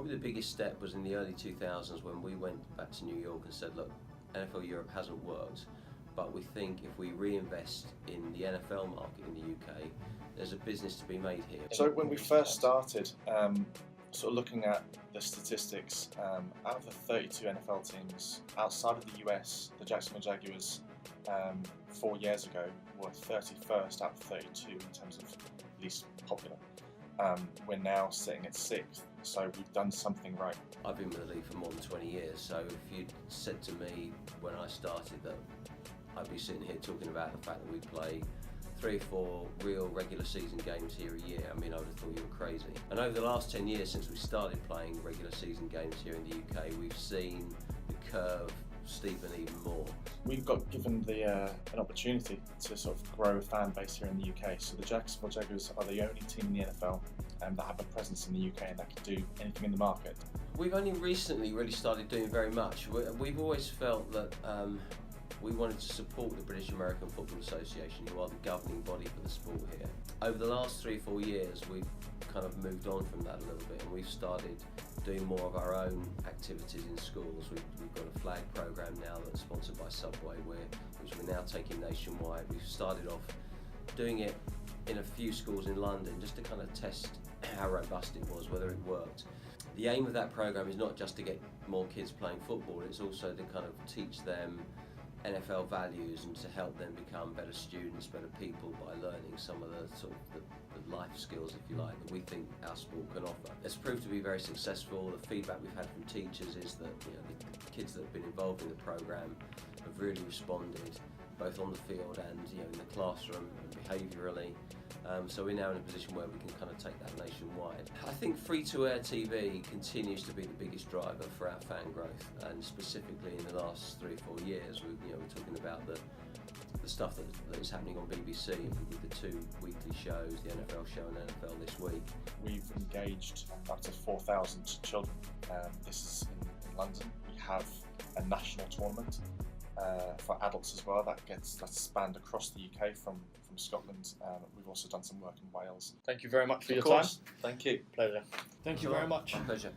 Probably the biggest step was in the early 2000s when we went back to New York and said, look, NFL Europe hasn't worked, but we think if we reinvest in the NFL market in the UK, there's a business to be made here. So when we first started, sort of looking at the statistics, out of the 32 NFL teams outside of the US, the Jacksonville Jaguars 4 years ago were 31st out of 32 in terms of least popular. We're now sitting at 6th, so we've done something right. I've been with the league for more than 20 years, so if you'd said to me when I started that I'd be sitting here talking about the fact that we play 3 or 4 real regular season games here a year, I mean, I would have thought you were crazy. And over the last 10 years since we started playing regular season games here in the UK, we've seen the curve steepen even more. We've got given an opportunity to sort of grow a fan base here in the UK. So the Jacksonville Jaguars are the only team in the NFL that have a presence in the UK and that can do anything in the market. We've only recently really started doing very much. We've always felt that we wanted to support the British American Football Association, who are the governing body for the sport here. Over the last 3 or 4 years, we've kind of moved on from that a little bit, and we've started doing more of our own activities in schools. We've got a flag program now that's sponsored by Subway, which we're now taking nationwide. We've started off doing it in a few schools in London just to kind of test how robust it was, whether it worked. The aim of that program is not just to get more kids playing football, it's also to kind of teach them NFL values and to help them become better students, better people by learning some of the sort of the life skills, if you like, that we think our sport can offer. It's proved to be very successful. The feedback we've had from teachers is that the kids that have been involved in the program have really responded, both on the field and in the classroom and behaviourally. So we're now in a position where we can kind of take that nationwide. I think free-to-air TV continues to be the biggest driver for our fan growth, and specifically in the last 3 or 4 years, we're talking about the stuff that is happening on BBC with the 2 weekly shows, the NFL show and NFL This Week. We've engaged up to 4,000 children. This is in London. We have a national tournament for adults as well that's spanned across the UK from Scotland. We've also done some work in Wales. Thank you very much for your time. Thank you. Pleasure. Thank you very much. My pleasure.